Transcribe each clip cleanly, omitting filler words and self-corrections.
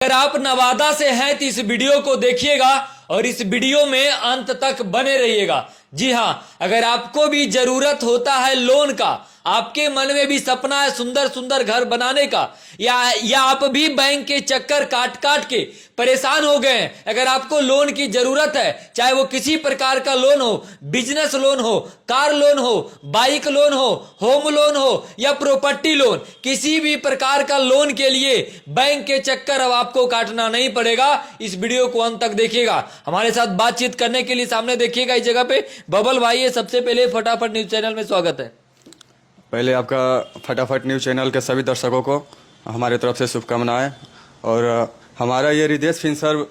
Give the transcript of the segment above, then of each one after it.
अगर आप नवादा से हैं तो इस वीडियो को देखिएगा और इस वीडियो में अंत तक बने रहिएगा। जी हां, अगर आपको भी जरूरत होता है लोन का, आपके मन में भी सपना है सुंदर सुंदर घर बनाने का, या आप भी बैंक के चक्कर काट काट के परेशान हो गए हैं, अगर आपको लोन की जरूरत है, चाहे वो किसी प्रकार का लोन हो, बिजनेस लोन हो, कार लोन हो, बाइक लोन हो, होम लोन हो या प्रॉपर्टी लोन, किसी भी प्रकार का लोन के लिए बैंक के चक्कर अब आपको काटना नहीं पड़ेगा। इस वीडियो को अंत तक देखिएगा। हमारे साथ बातचीत करने के लिए सामने देखिएगा इस जगह पे बबल भाई है। सबसे पहले फटाफट न्यूज चैनल में स्वागत है। पहले आपका फटाफट न्यूज़ चैनल के सभी दर्शकों को हमारे तरफ से शुभकामनाएं। और हमारा ये रिदेश फिनसर्व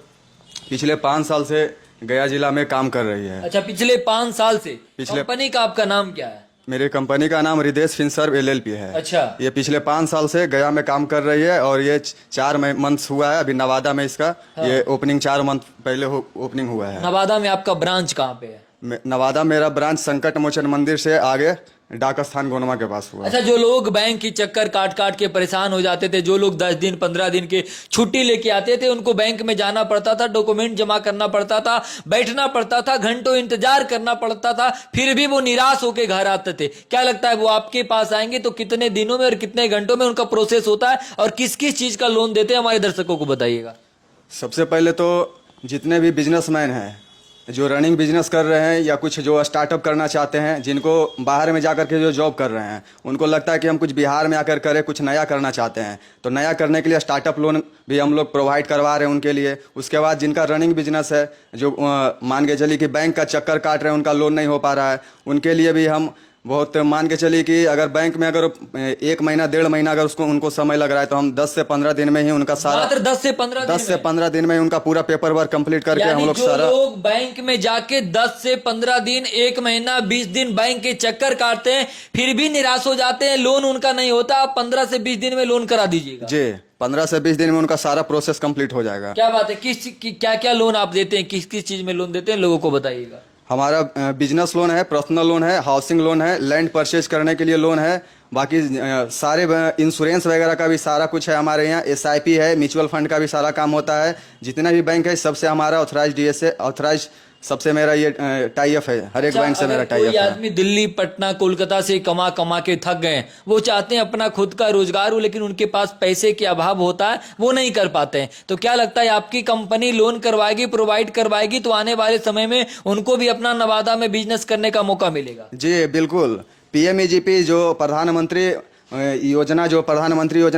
पिछले 5 साल से गया जिला में काम कर रही है। अच्छा, पिछले 5 साल से। कंपनी का आपका नाम क्या है? मेरे कंपनी का नाम रिदेश फिनसर्व LLP है। अच्छा, ये पिछले 5 साल से गया में काम कर रही है और ये 4 मंथ हुआ है अभी नवादा में इसका। हाँ। ये ओपनिंग 4 मंथ पहले ओपनिंग हुआ है। नवादा में आपका ब्रांच कहाँ पे है? नवादा मेरा ब्रांच संकट मोचन मंदिर से आगे डाक स्थान गोनमा के पास हुआ। अच्छा, जो लोग बैंक की चक्कर काट काट के परेशान हो जाते थे, जो लोग 10 दिन 15 दिन के छुट्टी लेके आते थे, उनको बैंक में जाना पड़ता था, डॉक्यूमेंट जमा करना पड़ता था, बैठना पड़ता था, घंटों इंतजार करना पड़ता था, फिर भी वो निराश होकर घर आते थे। क्या लगता है वो आपके पास आएंगे तो कितने दिनों में और कितने घंटों में उनका प्रोसेस होता है और किस किस चीज का लोन देते हैं, हमारे दर्शकों को बताइएगा। सबसे पहले तो जितने भी बिजनेसमैन हैं जो रनिंग बिजनेस कर रहे हैं या कुछ जो स्टार्टअप करना चाहते हैं, जिनको बाहर में जाकर के जो जॉब कर रहे हैं, उनको लगता है कि हम कुछ बिहार में आकर करें, कुछ नया करना चाहते हैं, तो नया करने के लिए स्टार्टअप लोन भी हम लोग प्रोवाइड करवा रहे हैं उनके लिए। उसके बाद जिनका रनिंग बिजनेस है, जो मान के चलिए कि बैंक का चक्कर काट रहे हैं, उनका लोन नहीं हो पा रहा है, उनके लिए भी हम बहुत मान के चलिए कि अगर बैंक में अगर 1 महीना 1.5 महीना अगर उनको समय लग रहा है तो हम 10 से 15 दिन में ही उनका सारा 10 से 15 दिन में उनका पूरा पेपर वर्क कंप्लीट करके हम लोग सारा। लोग बैंक में जाके 10 से 15 दिन, 1 महीना 20 दिन बैंक के चक्कर काटते हैं, फिर भी निराश हो जाते हैं, लोन उनका नहीं होता, आप 15 से 20 दिन में लोन करा दीजिएगा। जी, 15 से 20 दिन में उनका सारा प्रोसेस कंप्लीट हो जाएगा। क्या बात है। क्या क्या लोन आप देते हैं, किस किस चीज में लोन देते हैं, लोगों को बताइएगा। हमारा बिजनेस लोन है, पर्सनल लोन है, हाउसिंग लोन है, लैंड परचेज करने के लिए लोन है, बाकी सारे इंश्योरेंस वगैरह का भी सारा कुछ है हमारे यहाँ। SIP है, म्यूचुअल फंड का भी सारा काम होता है। जितना भी बैंक है सबसे हमारा ऑथराइज DSA ऑथराइज सबसे मेरा ये टाई अप है। हर एक बैंक से मेरा टाई अप है। आदमी दिल्ली, पटना, कोलकाता से कमा कमा के थक गए, वो चाहते हैं अपना खुद का रोजगार हो, लेकिन उनके पास पैसे के अभाव होता है, वो नहीं कर पाते हैं। तो क्या लगता है आपकी कंपनी लोन करवाएगी, प्रोवाइड करवाएगी, तो आने वाले समय में उनको भी अपना नवादा में बिजनेस करने का मौका मिलेगा? जी बिल्कुल। PMEGP जो प्रधानमंत्री योजना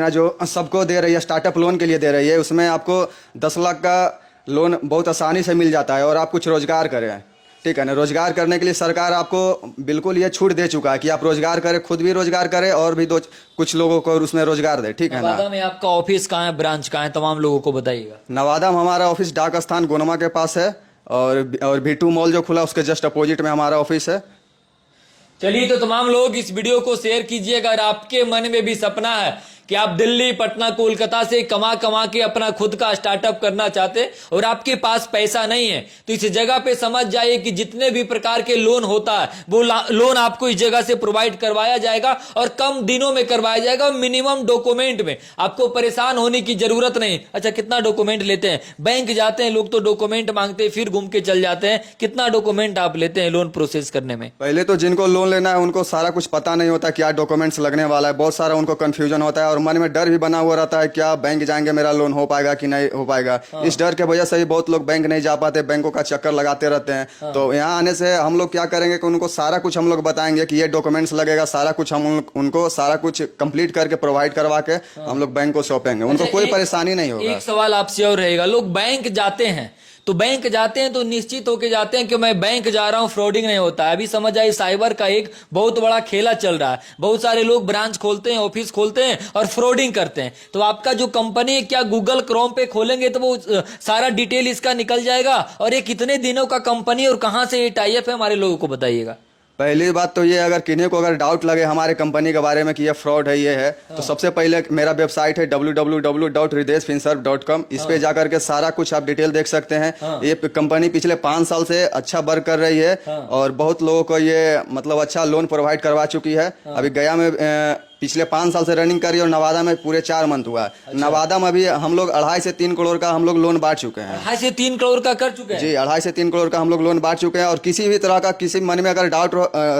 जो सबको दे रही है, स्टार्टअप लोन के लिए दे रही है, उसमें आपको 10 लाख का लोन बहुत आसानी से मिल जाता है और आप कुछ रोजगार करें। ठीक है ना, रोजगार करने के लिए सरकार आपको बिल्कुल ये छूट दे चुका है कि आप रोजगार करें, खुद भी रोजगार करें और भी कुछ लोगों को उसमें रोजगार दे। ठीक है ना। नवादा में आपका ऑफिस कहाँ है, ब्रांच कहाँ है, तमाम लोगों को बताइएगा। नवादा में हमारा ऑफिस डाक स्थान गोनमा के पास है और V2 मॉल जो खुला उसके जस्ट अपोजिट में हमारा ऑफिस है। चलिए, तो तमाम लोग इस वीडियो को शेयर कीजिए। अगर आपके मन में भी सपना है कि आप दिल्ली, पटना, कोलकाता से कमा कमा के अपना खुद का स्टार्टअप करना चाहते और आपके पास पैसा नहीं है, तो इस जगह पे समझ जाइए कि जितने भी प्रकार के लोन होता है वो लोन आपको इस जगह से प्रोवाइड करवाया जाएगा और कम दिनों में करवाया जाएगा, मिनिमम डॉक्यूमेंट में। आपको परेशान होने की जरूरत नहीं। अच्छा, कितना डॉक्यूमेंट लेते हैं? बैंक जाते हैं लोग तो डॉक्यूमेंट मांगते हैं, फिर घूम के चल जाते हैं। कितना डॉक्यूमेंट आप लेते हैं लोन प्रोसेस करने में? पहले तो जिनको लोन लेना है उनको सारा कुछ पता नहीं होता क्या डॉक्यूमेंट्स लगने वाला है, बहुत सारा उनको कंफ्यूजन होता है और मन में डर भी बना हुआ रहता है क्या बैंक जाएंगे मेरा लोन हो पाएगा कि नहीं हो पाएगा। हाँ। इस डर के वजह से ही बहुत लोग बैंक नहीं जा पाते, बैंकों का चक्कर लगाते रहते हैं। हाँ। तो यहाँ आने से हम लोग क्या करेंगे कि उनको सारा कुछ हम लोग बताएंगे कि ये डॉक्यूमेंट्स लगेगा, सारा कुछ हम उनको सारा कुछ कंप्लीट करके प्रोवाइड करवा के हम लोग बैंक को सौंपेंगे। उनको कोई परेशानी नहीं होगा। एक सवाल आपसे और रहेगा, लोग बैंक जाते हैं तो निश्चित होके जाते हैं कि मैं बैंक जा रहा हूं, फ्रॉडिंग नहीं होता है। अभी समझ आए साइबर का एक बहुत बड़ा खेला चल रहा है। बहुत सारे लोग ब्रांच खोलते हैं, ऑफिस खोलते हैं और फ्रॉडिंग करते हैं। तो आपका जो कंपनी है, क्या गूगल क्रोम पे खोलेंगे तो वो सारा डिटेल इसका निकल जाएगा? और ये कितने दिनों का कंपनी और कहां से ये टाई अप है, हमारे लोगों को बताइएगा। पहली बात तो ये, अगर किन्हीं को अगर डाउट लगे हमारे कंपनी के बारे में कि ये फ्रॉड है, ये है, तो सबसे पहले मेरा वेबसाइट है www.rideshfinserv.com। इस पे जाकर के सारा कुछ आप डिटेल देख सकते हैं। ये कंपनी पिछले 5 साल से अच्छा वर्क कर रही है और बहुत लोगों को ये मतलब अच्छा लोन प्रोवाइड करवा चुकी है। अभी गया में पिछले 5 साल से रनिंग कर रही है और नवादा में पूरे 4 मंथ हुआ है। नवादा में अभी हम लोग 2.5 से 3 करोड़ का हम लोग लोन बांट चुके हैं। 2.5 से 3 करोड़ का कर चुके हैं जी, 2.5 से 3 करोड़ का हम लोग लोन बांट चुके हैं। और किसी भी तरह का किसी मन में अगर डाउट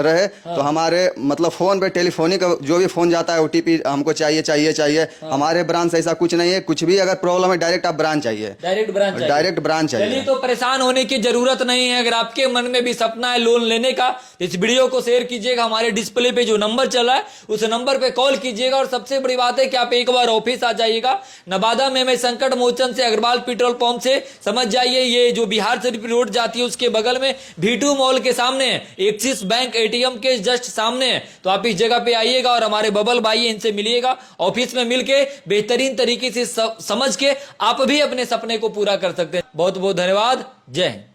रहे तो हमारे मतलब फोन पे टेलीफोनिक जो भी फोन जाता है ओटीपी हमको चाहिए। हमारे ब्रांच ऐसा कुछ नहीं है, कुछ भी अगर प्रॉब्लम है डायरेक्ट आप ब्रांच चाहिए, डायरेक्ट ब्रांच चलिए चाहिए। तो परेशान होने की जरूरत नहीं है। अगर आपके मन में भी सपना है लोन लेने का, इस वीडियो को शेयर कीजिएगा। हमारे डिस्प्ले पे जो नंबर चला है उस नंबर पे कॉल कीजिएगा। और सबसे बड़ी बात है कि आप एक बार ऑफिस आ जाइएगा। नवादा में मैं संकट मोचन से अग्रवाल पेट्रोल पंप से समझ जाइए, ये जो बिहार शरीफ रोड जाती है उसके बगल में V2 मॉल के सामने है, एक्सिस बैंक एटीएम के जस्ट सामने है। तो आप इस जगह पे आइएगा और हमारे बबल भाई इनसे मिलिएगा। ऑफिस में मिलके बेहतरीन तरीके से समझ के आप भी अपने सपने को पूरा कर सकते हैं। बहुत बहुत धन्यवाद। जय हिंद।